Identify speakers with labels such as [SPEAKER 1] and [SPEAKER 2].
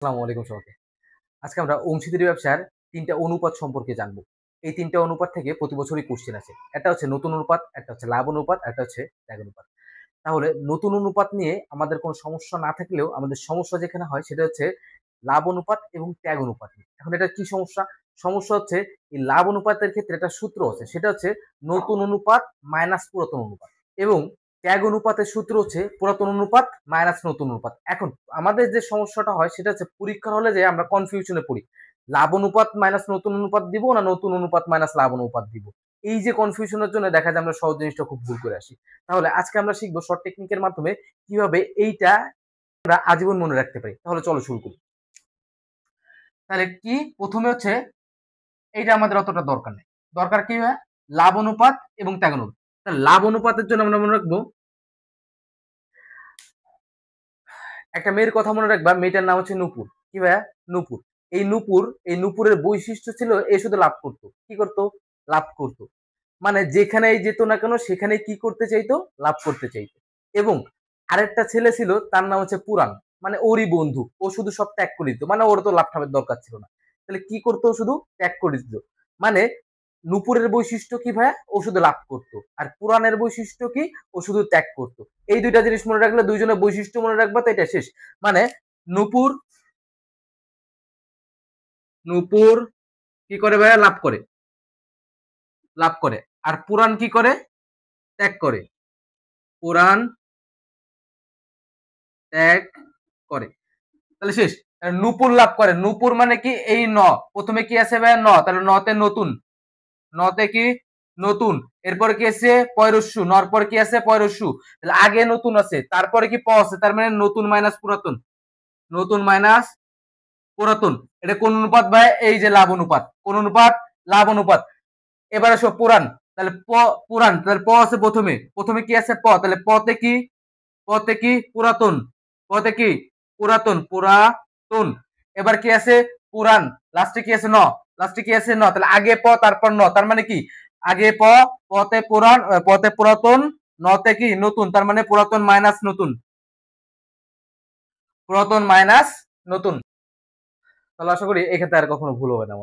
[SPEAKER 1] আসসালামু আলাইকুম সবাইকে। আজকে আমরা অংশীদারি ব্যবসার ৩ টা অনুপাত সম্পর্কে জানবো। এই ৩ টা অনুপাত থেকে প্রতি বছরই কোয়েশ্চেন আসে। একটা হচ্ছে নতুন অনুপাত, একটা হচ্ছে লাভ অনুপাত, একটা হচ্ছে ত্যাগ অনুপাত। তাহলে নতুন অনুপাত নিয়ে আমাদের কোনো সমস্যা না থাকলেও আমাদের সমস্যা যেখানে হয় সেটা হচ্ছে লাভ অনুপাত এবং ত্যাগ অনুপাত নিয়ে। এখন এটা কি সমস্যা? সমস্যা হচ্ছে এই লাভ অনুপাতের ক্ষেত্রে একটা সূত্র আছে। সেটা হচ্ছে নতুন অনুপাত মাইনাস পুরাতন অনুপাত এবং ত্যাগ অনুপাতের সূত্র হচ্ছে পুরাতন অনুপাত মাইনাস নতুন অনুপাত। এখন আমাদের যে সমস্যাটা হয় সেটা হচ্ছে পরীক্ষার হলে যে আমরা কনফিউশনে পড়ি। লাভ অনুপাত মাইনাস নতুন অনুপাত দিব না নতুন অনুপাত মাইনাস লাভ অনুপাত দিব। এই যে কনফিউশনের জন্য দেখা যায় আমরা সহজ জিনিসটা খুব ভুল করে আসি। তাহলে আজকে আমরা শিখবো শর্ট টেকনিকের মাধ্যমে কিভাবে এইটা আমরা আজীবন মনে রাখতে পারি। তাহলে চলো শুরু করি। তাহলে কি প্রথমে হচ্ছে এইটা আমাদের অতটা দরকার নেই। দরকার কি হয়? লাভ অনুপাত এবং ত্যাগ অনুপাত। তাহলে লাভ অনুপাতের জন্য আমরা মনে রাখবো একটা মেয়ের কথা মনে রাখবা, মেয়েটার নাম হচ্ছে নূপুর। কি ভাইয়া? নূপুর। এই নূপুরের বৈশিষ্ট্য ছিল এ শুধু লাভ করতো। কি করতো? লাভ করতো। মানে যেখানেই যেত না কেন সেখানে কি করতে চাইতো? লাভ করতে চাইতো। এবং আরেকটা ছেলে ছিল তার নাম হচ্ছে পুরাণ। মানে ওরই বন্ধু। ও শুধু সব ত্যাগ করে দিত। মানে ওর তো লাভ ঠাভের দরকার ছিল না। তাহলে কি করতো? শুধু ত্যাগ করে দিত। মানে নূপুরের বৈশিষ্ট্য কি ভাইয়া? ও শুধু লাভ করতো। আর পুরাণের বৈশিষ্ট্য কি? ও শুধু ত্যাগ করতো। এই দুইটা জিনিস মনে রাখলে দুইজনের বৈশিষ্ট্য মনে রাখবা তো এটা শেষ। মানে নূপুর নূপুর কি করে ভাইয়া? লাভ করে। লাভ করে। আর পুরাণ কি করে? ত্যাগ করে। পুরাণ ত্যাগ করে। তাহলে শেষ। নূপুর লাভ করে। নূপুর মানে কি? এই ন। প্রথমে কি আছে ভাইয়া? ন। তাহলে নতে নতুন। নতে কি? নতুন। এরপরে কি আছে? পয়রস্যু। নর পর কি আছে? পয়রস্যু। তাহলে আগে নতুন আছে। তারপরে কি প আছে? তার মানে নতুন মাইনাস পুরাতন। নতুন মাইনাস পুরাতন। এটা কোন অনুপাত ভাই? এই যে লাভ অনুপাত। কোন অনুপাত? লাভ অনুপাত। এবার আসো পুরাণ। তাহলে পুরাণ। তাহলে প আছে প্রথমে। প্রথমে কি আছে? প। তাহলে পতে কি? পতে কি? পুরাতন। পতে কি? পুরাতন। পুরাতন। এবার কি আছে? পুরাণ। লাস্টে কি আছে? ন। লাস্টে কি আছে? ন। তাহলে আগে প তারপর ন। তার মানে কি? আগে প, পতে পুরাণ, পতে পুরাতন, নতে কি? নতুন। তার মানে পুরাতন মাইনাস নতুন। পুরাতন মাইনাস নতুন। তাহলে আশা করি এক্ষেত্রে আর কখনো ভুল হবে না।